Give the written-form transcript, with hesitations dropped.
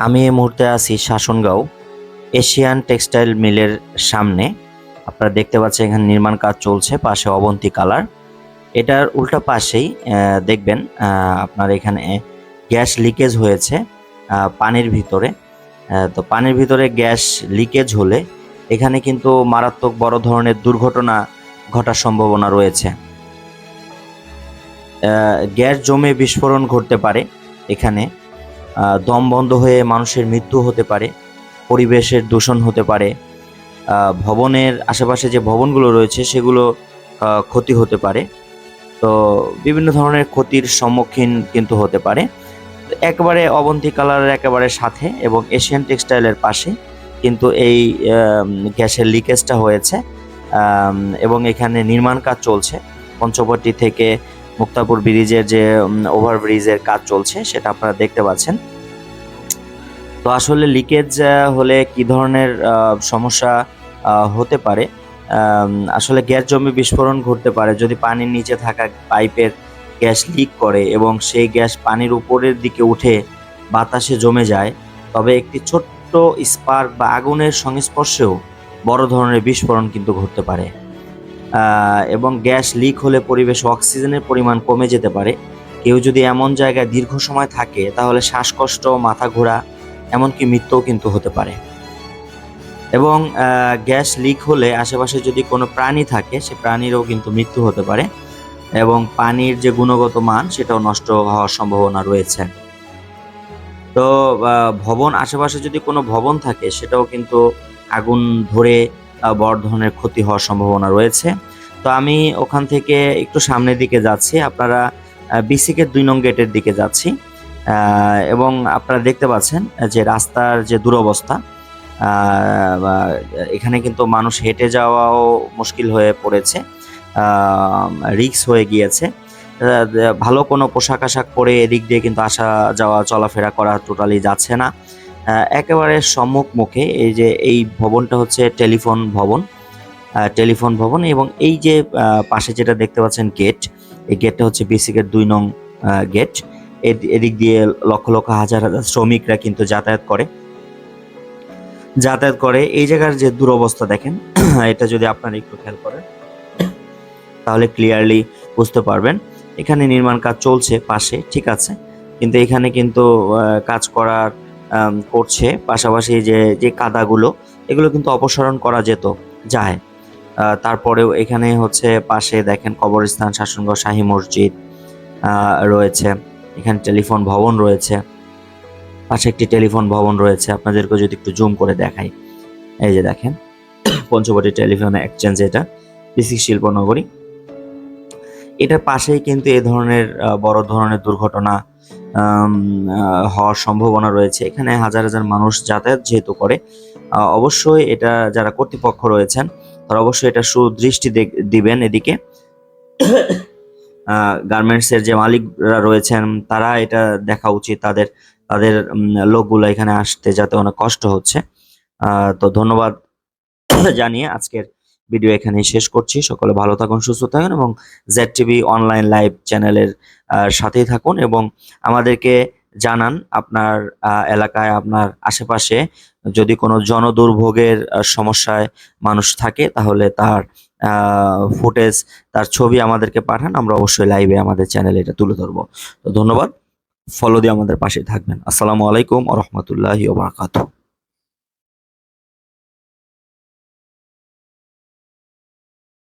আমি এই মুহূর্তে আছি শাসনগাঁও এশিয়ান টেক্সটাইল মিলের সামনে। আপনারা দেখতে পাচ্ছেন এখানে নির্মাণ কাজ চলছে, পাশে অবন্তী কালার। এটার উল্টা পাশেই দেখবেন আপনার এখানে গ্যাস লিকেজ হয়েছে পানির ভিতরে। তো পানির ভিতরে গ্যাস লিকেজ হলে এখানে কিন্তু মারাত্মক বড় ধরনের দুর্ঘটনা ঘটার সম্ভাবনা রয়েছে। গ্যাস জমে বিস্ফোরণ ঘটতে পারে, এখানে দম বন্ধ হয়ে মানুষের মৃত্যু হতে পারে, পরিবেশের দূষণ হতে পারে, ভবনের আশেপাশে যে ভবনগুলো রয়েছে সেগুলো ক্ষতি হতে পারে। তো বিভিন্ন ধরনের ক্ষতির সম্মুখীন কিন্তু হতে পারে। একেবারে অবন্তী কালারের একেবারে সাথে এবং এশিয়ান টেক্সটাইলের পাশে কিন্তু এই গ্যাসের লিকেজটা হয়েছে এবং এখানে নির্মাণ কাজ চলছে। পঞ্চবটি থেকে মুক্তাপুর ব্রিজের যে ওভারব্রিজের কাজ চলছে সেটা আপনারা দেখতে পাচ্ছেন। তো আসলে লিকেজ হলে কি ধরনের সমস্যা হতে পারে? আসলে গ্যাস জমে বিস্ফোরণ ঘটতে পারে যদি পানির নিচে থাকা পাইপের গ্যাস লিক করে এবং সেই গ্যাস পানির উপরের দিকে উঠে বাতাসে জমে যায়, তবে একটি ছোট্ট স্পার্ক বা আগুনের সংস্পর্শেও বড় ধরনের বিস্ফোরণ কিন্তু ঘটতে পারে। এবং গ্যাস লিক হলে পরিবেশে অক্সিজেনের পরিমাণ কমে যেতে পারে। কেউ যদি এমন জায়গায় দীর্ঘ সময় থাকে তাহলে শ্বাসকষ্ট, মাথা ঘোরা, এমনকি মৃত্যুও কিন্তু হতে পারে। এবং গ্যাস লিক হলে আশেপাশে যদি কোনো প্রাণী থাকে সে প্রাণীরও কিন্তু মৃত্যু হতে পারে এবং পানির যে গুণগত মান সেটাও নষ্ট হওয়ার সম্ভাবনা রয়েছে। তো ভবন আশেপাশে যদি কোনো ভবন থাকে সেটাও কিন্তু আগুন ধরে বড় ধরনের ক্ষতি হওয়ার সম্ভাবনা রয়েছে। তো আমি ওখান থেকে একটু সামনের দিকে যাচ্ছি, আপনারা বিসিকের 2 নং গেটের দিকে যাচ্ছি এবং আপনারা দেখতে পাচ্ছেন যে রাস্তার যে দুরবস্থা, এখানে কিন্তু মানুষ হেঁটে যাওয়াও মুশকিল হয়ে পড়েছে, রিস্ক হয়ে গিয়েছে। ভালো কোনো পোশাক আশাক পরে এদিক দিয়ে কিন্তু আসা যাওয়া চলাফেরা করা টোটালি যাচ্ছে না। একেবারে সম্মুখ মুখে এই যে এই ভবনটা হচ্ছে টেলিফোন ভবন এবং এই যে পাশে যেটা দেখতে পাচ্ছেন গেট, এই গেটটা হচ্ছে বিসিকের 2 নং গেট। এদিক দিয়ে লক্ষ লক্ষ হাজার হাজার শ্রমিকরা কিন্তু যাতায়াত করে। এই জায়গার যে দুরবস্থা দেখেন, এটা যদি আপনারা একটু খেয়াল করেন তাহলে ক্লিয়ারলি বুঝতে পারবেন। এখানে নির্মাণ কাজ চলছে পাশে, ঠিক আছে, কিন্তু এখানে কিন্তু কাজ করছে পাশাপাশি যে কাদাগুলো এগুলো কিন্তু অপসারণ করা যায়। তারপরেও এখানে হচ্ছে পাশে দেখেন কবরস্থান, শাসনগড় শাহী মসজিদ রয়েছে, এখানে টেলিফোন ভবন রয়েছে, পাশে একটি টেলিফোন ভবন রয়েছে। আপনাদেরকে যদি একটু জুম করে দেখাই, এই যে দেখেন পঞ্চবটি টেলিফোন এক্সচেঞ্জ, এটা বিসিক শিল্পনগরী। এটার পাশেই কিন্তু এ ধরনের বড় ধরনের দুর্ঘটনা হওয়ার সম্ভাবনা রয়েছে। এখানে হাজার হাজার মানুষ যাতায়াত যেহেতু করে, অবশ্যই এটা যারা কর্তৃপক্ষ রয়েছেন তারা অবশ্যই এটা সুদৃষ্টি দিবেন এদিকে। গার্মেন্টসের যে মালিকরা রয়েছেন তারা এটা দেখা উচিত, তাদের লোকগুলো এখানে আসতে যাতে অনেক কষ্ট হচ্ছে। তো ধন্যবাদ জানিয়ে আজকের ভিডিও এখানেই শেষ করছি। সকলে ভালো থাকুন, সুস্থ থাকুন এবং ZTV অনলাইন লাইভ চ্যানেলের সাথেই থাকুন এবং আমাদেরকে জানান আপনার এলাকায়, আপনার আশেপাশে যদি কোনো জনদুর্ভোগের সমস্যায় মানুষ থাকে তাহলে তার ফুটেজ, তার ছবি আমাদেরকে পাঠান, আমরা অবশ্যই লাইভে আমাদের চ্যানেলে এটা তুলে ধরবো। তো ধন্যবাদ, ফলো দিয়ে আমাদের পাশে থাকবেন। আসসালামু আলাইকুম ওয়া রাহমাতুল্লাহি ওয়া বারাকাতুহু।